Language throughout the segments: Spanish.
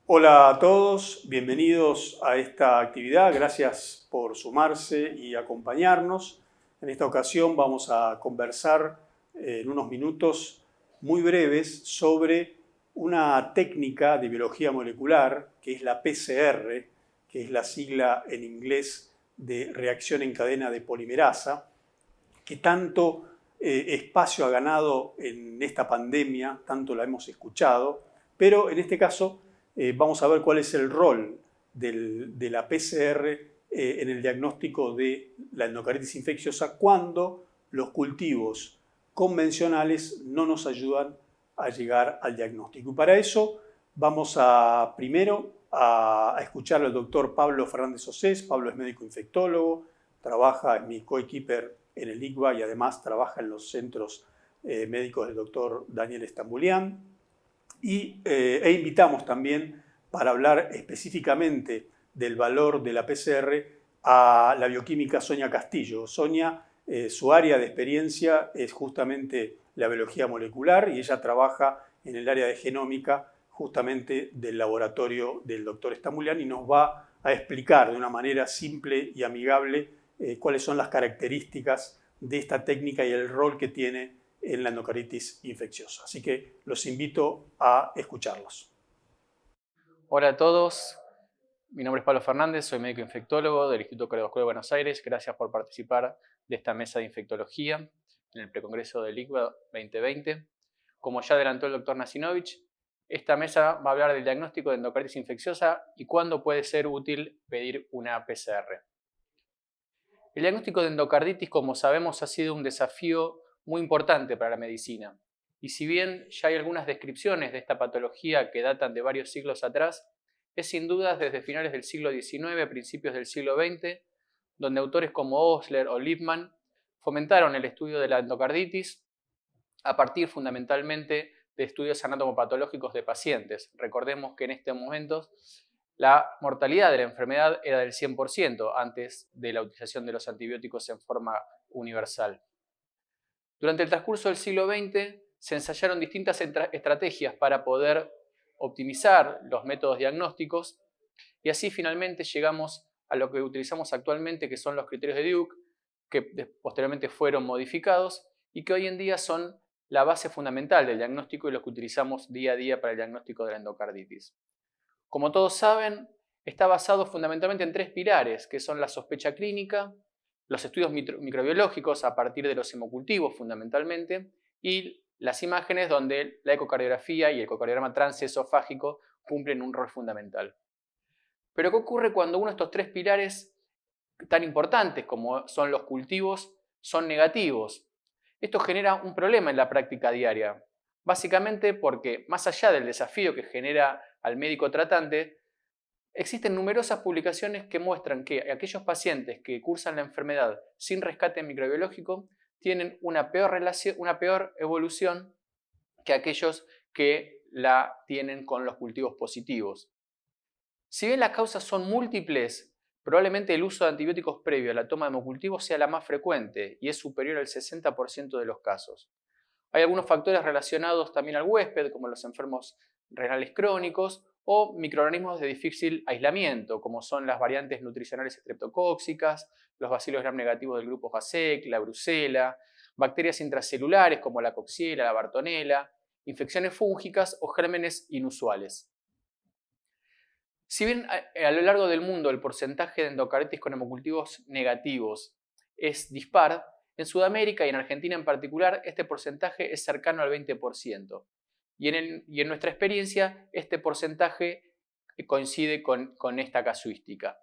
Hola a todos, bienvenidos a esta actividad, gracias por sumarse y acompañarnos. En esta ocasión vamos a conversar en unos minutos muy breves sobre una técnica de biología molecular que es la PCR, que es la sigla en inglés de reacción en cadena de polimerasa, que tanto espacio ha ganado en esta pandemia, tanto la hemos escuchado, pero en este caso vamos a ver cuál es el rol de la PCR en el diagnóstico de la endocarditis infecciosa cuando los cultivos convencionales no nos ayudan a llegar al diagnóstico. Y para eso vamos a primero a escuchar al doctor Pablo Fernández Océs. Pablo es médico infectólogo, trabaja en mi coequiper en el ICBA y además trabaja en los centros médicos del doctor Daniel Estambulián. E invitamos también para hablar específicamente del valor de la PCR a la bioquímica Sonia Castillo. Sonia, su área de experiencia es justamente la biología molecular y ella trabaja en el área de genómica justamente del laboratorio del doctor Estambulián y nos va a explicar de una manera simple y amigable cuáles son las características de esta técnica y el rol que tiene en la endocarditis infecciosa. Así que los invito a escucharlos. Hola a todos, mi nombre es Pablo Fernández, soy médico infectólogo del Instituto Cardiovascular de Buenos Aires. Gracias por participar de esta mesa de infectología en el precongreso del ICBA 2020. Como ya adelantó el doctor Nasinovich, esta mesa va a hablar del diagnóstico de endocarditis infecciosa y cuándo puede ser útil pedir una PCR. El diagnóstico de endocarditis, como sabemos, ha sido un desafío muy importante para la medicina. Y si bien ya hay algunas descripciones de esta patología que datan de varios siglos atrás, es sin duda desde finales del siglo XIX, principios del siglo XX, donde autores como Osler o Lippmann fomentaron el estudio de la endocarditis a partir fundamentalmente de estudios anatomopatológicos de pacientes. Recordemos que en este momento la mortalidad de la enfermedad era del 100% antes de la utilización de los antibióticos en forma universal. Durante el transcurso del siglo XX se ensayaron distintas estrategias para poder optimizar los métodos diagnósticos y así finalmente llegamos a lo que utilizamos actualmente, que son los criterios de Duke, que posteriormente fueron modificados y que hoy en día son la base fundamental del diagnóstico y los que utilizamos día a día para el diagnóstico de la endocarditis. Como todos saben, está basado fundamentalmente en tres pilares, que son la sospecha clínica, los estudios microbiológicos a partir de los hemocultivos fundamentalmente, y las imágenes donde la ecocardiografía y el ecocardiograma transesofágico cumplen un rol fundamental. Pero ¿qué ocurre cuando uno de estos tres pilares tan importantes como son los cultivos son negativos? Esto genera un problema en la práctica diaria, básicamente porque más allá del desafío que genera al médico tratante, existen numerosas publicaciones que muestran que aquellos pacientes que cursan la enfermedad sin rescate microbiológico tienen una peor evolución que aquellos que la tienen con los cultivos positivos. Si bien las causas son múltiples, probablemente el uso de antibióticos previo a la toma de hemocultivos sea la más frecuente y es superior al 60% de los casos. Hay algunos factores relacionados también al huésped, como los enfermos renales crónicos o microorganismos de difícil aislamiento, como son las variantes nutricionales estreptocóxicas, los bacilos gram negativos del grupo JASEC, la brucela, bacterias intracelulares como la Coxiella, la Bartonella, infecciones fúngicas o gérmenes inusuales. Si bien a lo largo del mundo el porcentaje de endocarditis con hemocultivos negativos es dispar, en Sudamérica y en Argentina en particular este porcentaje es cercano al 20%. Y en nuestra experiencia este porcentaje coincide con esta casuística.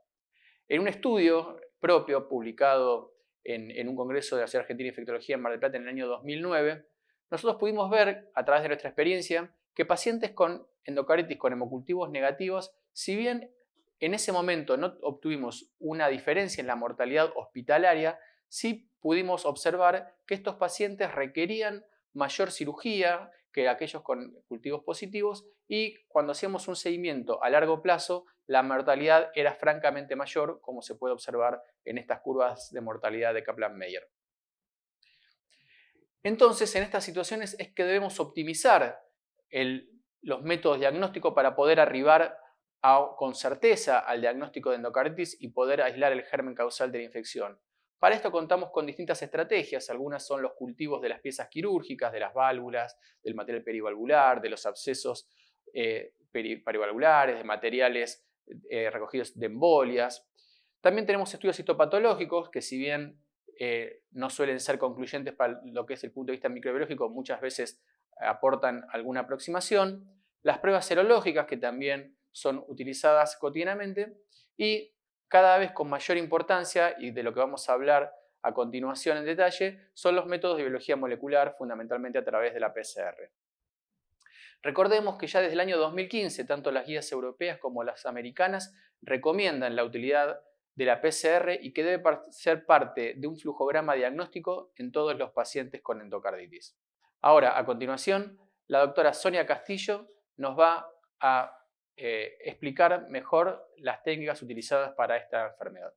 En un estudio propio publicado en un congreso de la Sociedad Argentina de Infectología en Mar del Plata en el año 2009, nosotros pudimos ver a través de nuestra experiencia que pacientes con endocarditis con hemocultivos negativos, si bien en ese momento no obtuvimos una diferencia en la mortalidad hospitalaria, sí pudimos observar que estos pacientes requerían mayor cirugía que aquellos con cultivos positivos y cuando hacíamos un seguimiento a largo plazo, la mortalidad era francamente mayor, como se puede observar en estas curvas de mortalidad de Kaplan-Meier. Entonces, en estas situaciones es que debemos optimizar los métodos diagnósticos para poder arribar con certeza al diagnóstico de endocarditis y poder aislar el germen causal de la infección. Para esto contamos con distintas estrategias. Algunas son los cultivos de las piezas quirúrgicas, de las válvulas, del material perivalvular, de los abscesos perivalvulares, de materiales recogidos de embolias. También tenemos estudios histopatológicos que, si bien no suelen ser concluyentes para lo que es el punto de vista microbiológico, muchas veces aportan alguna aproximación. Las pruebas serológicas, que también son utilizadas cotidianamente, y cada vez con mayor importancia, y de lo que vamos a hablar a continuación en detalle, son los métodos de biología molecular, fundamentalmente a través de la PCR. Recordemos que ya desde el año 2015, tanto las guías europeas como las americanas recomiendan la utilidad de la PCR y que debe ser parte de un flujograma diagnóstico en todos los pacientes con endocarditis. Ahora, a continuación, la doctora Sonia Castillo nos va a explicar mejor las técnicas utilizadas para esta enfermedad.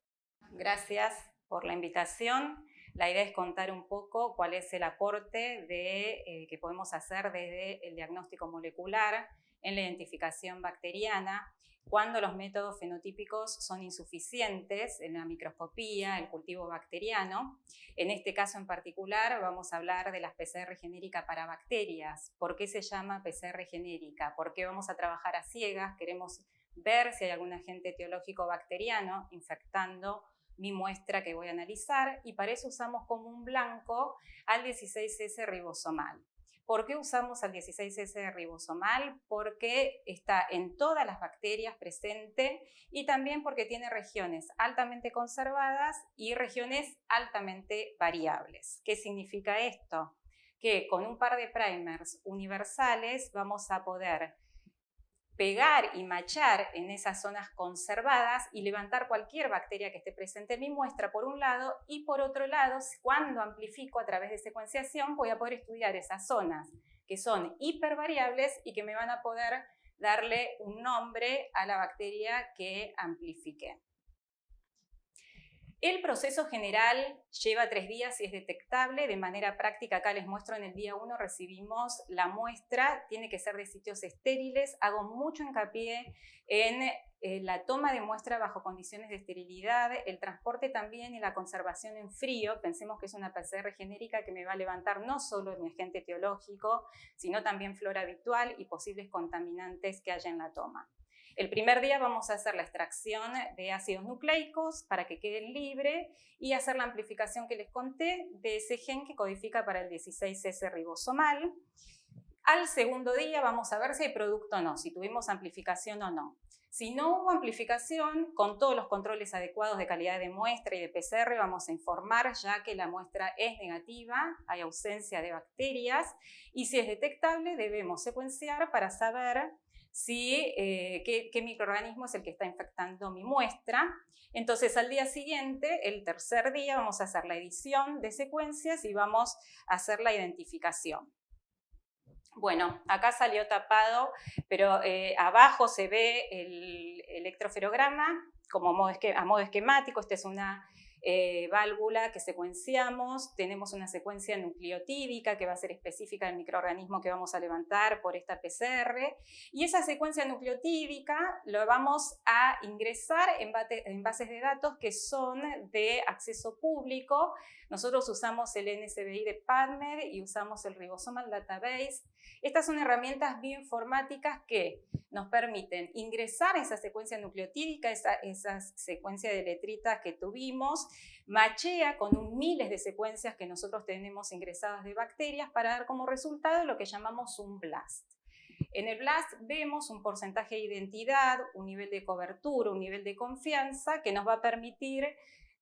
Gracias por la invitación. La idea es contar un poco cuál es el aporte que podemos hacer desde el diagnóstico molecular en la identificación bacteriana, cuando los métodos fenotípicos son insuficientes en la microscopía, el cultivo bacteriano. En este caso en particular vamos a hablar de las PCR genéricas para bacterias. ¿Por qué se llama PCR genérica? Porque vamos a trabajar a ciegas, queremos ver si hay algún agente etiológico bacteriano infectando mi muestra que voy a analizar, y para eso usamos como un blanco al 16S ribosomal. ¿Por qué usamos al 16S ribosomal? Porque está en todas las bacterias presente y también porque tiene regiones altamente conservadas y regiones altamente variables. ¿Qué significa esto? Que con un par de primers universales vamos a poder pegar y machar en esas zonas conservadas y levantar cualquier bacteria que esté presente en mi muestra por un lado, y por otro lado, cuando amplifico a través de secuenciación, voy a poder estudiar esas zonas que son hipervariables y que me van a poder darle un nombre a la bacteria que amplifique. El proceso general lleva 3 días y es detectable de manera práctica. Acá les muestro, en el día 1 recibimos la muestra, tiene que ser de sitios estériles. Hago mucho hincapié en la toma de muestra bajo condiciones de esterilidad, el transporte también y la conservación en frío. Pensemos que es una PCR genérica que me va a levantar no solo mi agente etiológico, sino también flora habitual y posibles contaminantes que haya en la toma. El primer día vamos a hacer la extracción de ácidos nucleicos para que queden libres y hacer la amplificación que les conté de ese gen que codifica para el 16S ribosomal. Al segundo día vamos a ver si hay producto o no, si tuvimos amplificación o no. Si no hubo amplificación, con todos los controles adecuados de calidad de muestra y de PCR, vamos a informar ya que la muestra es negativa, hay ausencia de bacterias, y si es detectable debemos secuenciar para saber qué microorganismo es el que está infectando mi muestra. Entonces, al día siguiente, el tercer día, vamos a hacer la edición de secuencias y vamos a hacer la identificación. Bueno, acá salió tapado, pero abajo se ve el electroferograma como a modo esquemático. Esta es una válvula que secuenciamos. Tenemos una secuencia nucleotídica que va a ser específica del microorganismo que vamos a levantar por esta PCR, y esa secuencia nucleotídica lo vamos a ingresar en bases de datos que son de acceso público. Nosotros usamos el NSBI de PubMed y usamos el Ribosomal Database. Estas son herramientas bioinformáticas que nos permiten ingresar esa secuencia nucleotídica, esa secuencia de letritas que tuvimos, machea con miles de secuencias que nosotros tenemos ingresadas de bacterias para dar como resultado lo que llamamos un BLAST. En el BLAST vemos un porcentaje de identidad, un nivel de cobertura, un nivel de confianza que nos va a permitir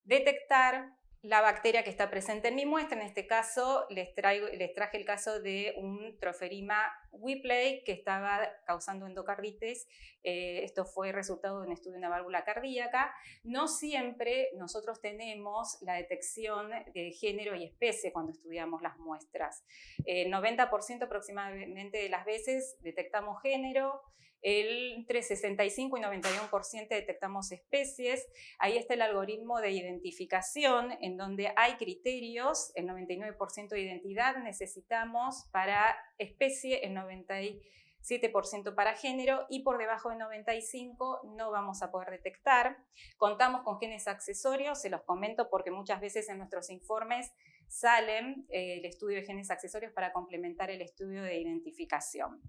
detectar la bacteria que está presente en mi muestra. En este caso les traje el caso de un Tropheriма Whippley que estaba causando endocarditis. Esto fue resultado de un estudio de una válvula cardíaca. No siempre nosotros tenemos la detección de género y especie cuando estudiamos las muestras. El 90% aproximadamente de las veces detectamos género, entre 65 y 91% detectamos especies. Ahí está el algoritmo de identificación, en donde hay criterios. El 99% de identidad necesitamos, para especie el 99% 7% para género y por debajo de 95 no vamos a poder detectar. Contamos con genes accesorios, se los comento porque muchas veces en nuestros informes salen el estudio de genes accesorios para complementar el estudio de identificación.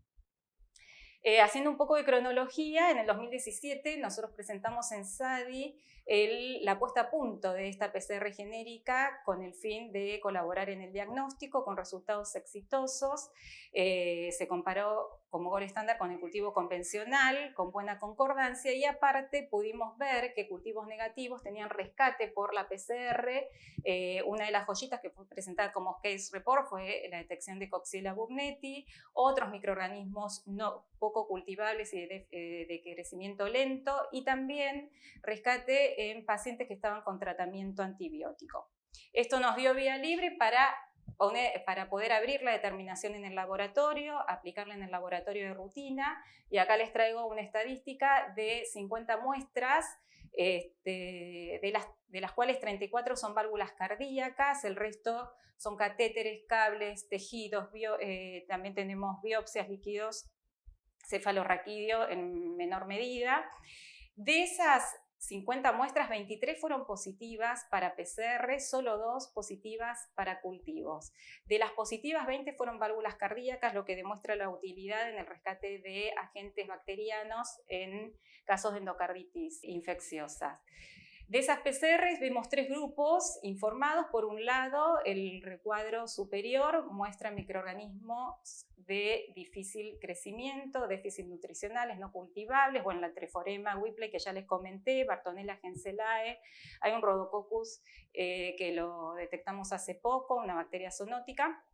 Haciendo un poco de cronología, en el 2017 nosotros presentamos en SADI la puesta a punto de esta PCR genérica con el fin de colaborar en el diagnóstico con resultados exitosos. Se comparó como gold estándar con el cultivo convencional, con buena concordancia, y aparte pudimos ver que cultivos negativos tenían rescate por la PCR. Una de las joyitas que fue presentada como case report fue la detección de Coxiella burnetii, otros microorganismos poco cultivables y de crecimiento lento, y también rescate en pacientes que estaban con tratamiento antibiótico. Esto nos dio vía libre para poder abrir la determinación en el laboratorio, aplicarla en el laboratorio de rutina, y acá les traigo una estadística de 50 muestras, de las cuales 34 son válvulas cardíacas, el resto son catéteres, cables, tejidos, también tenemos biopsias, líquidos, cefalorraquídeo en menor medida. De esas 50 muestras, 23 fueron positivas para PCR, solo 2 positivas para cultivos. De las positivas, 20 fueron válvulas cardíacas, lo que demuestra la utilidad en el rescate de agentes bacterianos en casos de endocarditis infecciosas. De esas PCRs vemos 3 grupos informados. Por un lado, el recuadro superior muestra microorganismos de difícil crecimiento, déficit nutricionales, no cultivables, bueno, la Treforema whipplei que ya les comenté, Bartonella henselae, hay un Rhodococcus que lo detectamos hace poco, una bacteria zoonótica,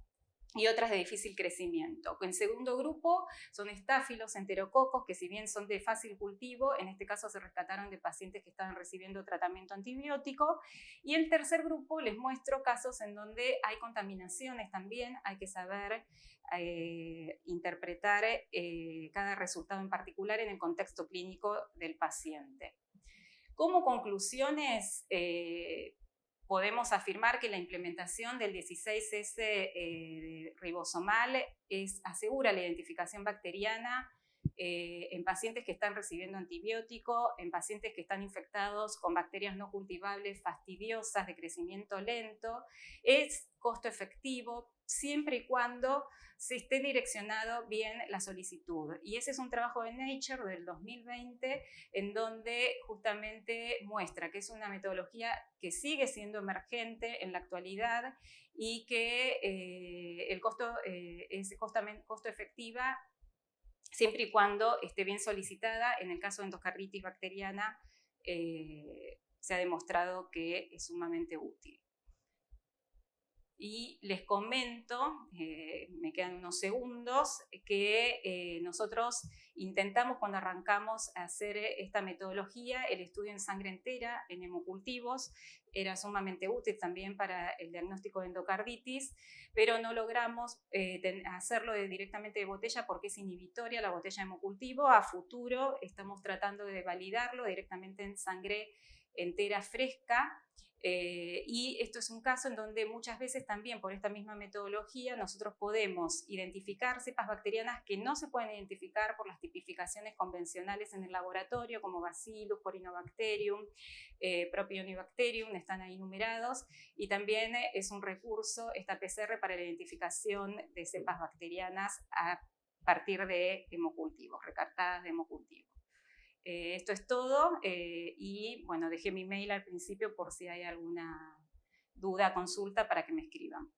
y otras de difícil crecimiento. En segundo grupo son estáfilos, enterococos, que si bien son de fácil cultivo, en este caso se rescataron de pacientes que estaban recibiendo tratamiento antibiótico. Y el tercer grupo les muestro casos en donde hay contaminaciones también, hay que saber interpretar cada resultado en particular en el contexto clínico del paciente. Como conclusiones, podemos afirmar que la implementación del 16S ribosomal asegura la identificación bacteriana en pacientes que están recibiendo antibiótico, en pacientes que están infectados con bacterias no cultivables fastidiosas de crecimiento lento. Es costo efectivo siempre y cuando se esté direccionado bien la solicitud. Y ese es un trabajo de Nature del 2020 en donde justamente muestra que es una metodología que sigue siendo emergente en la actualidad y que el costo es costo efectiva siempre y cuando esté bien solicitada. En el caso de endocarditis bacteriana se ha demostrado que es sumamente útil. Y les comento, me quedan unos segundos, que nosotros intentamos cuando arrancamos a hacer esta metodología, el estudio en sangre entera, en hemocultivos, era sumamente útil también para el diagnóstico de endocarditis, pero no logramos hacerlo directamente de botella porque es inhibitoria la botella de hemocultivo. A futuro estamos tratando de validarlo directamente en sangre entera fresca. Y esto es un caso en donde muchas veces también por esta misma metodología nosotros podemos identificar cepas bacterianas que no se pueden identificar por las tipificaciones convencionales en el laboratorio, como Bacillus, Corynebacterium, Propionibacterium, están ahí numerados, y también es un recurso esta PCR para la identificación de cepas bacterianas a partir de hemocultivos, recartadas de hemocultivos. Esto es todo y bueno, dejé mi mail al principio por si hay alguna duda, consulta, para que me escriban.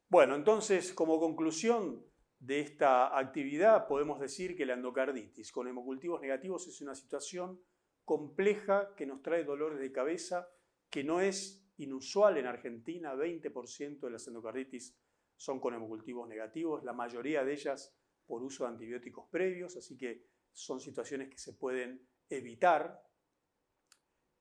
Bueno, entonces, como conclusión de esta actividad, podemos decir que la endocarditis con hemocultivos negativos es una situación compleja que nos trae dolores de cabeza, que no es inusual en Argentina. 20% de las endocarditis son con hemocultivos negativos, la mayoría de ellas por uso de antibióticos previos, así que son situaciones que se pueden evitar.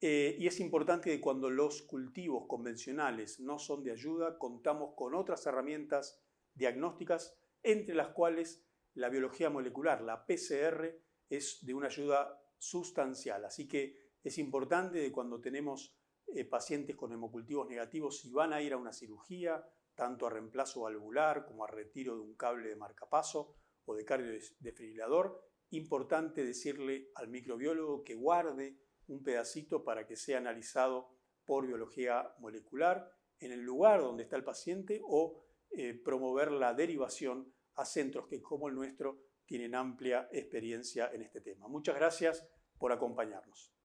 Y es importante que cuando los cultivos convencionales no son de ayuda, contamos con otras herramientas diagnósticas, entre las cuales la biología molecular, la PCR, es de una ayuda sustancial. Así que es importante que cuando tenemos pacientes con hemocultivos negativos, si van a ir a una cirugía, tanto a reemplazo valvular como a retiro de un cable de marcapaso, o de cardiodesfibrilador, importante decirle al microbiólogo que guarde un pedacito para que sea analizado por biología molecular en el lugar donde está el paciente o promover la derivación a centros que, como el nuestro, tienen amplia experiencia en este tema. Muchas gracias por acompañarnos.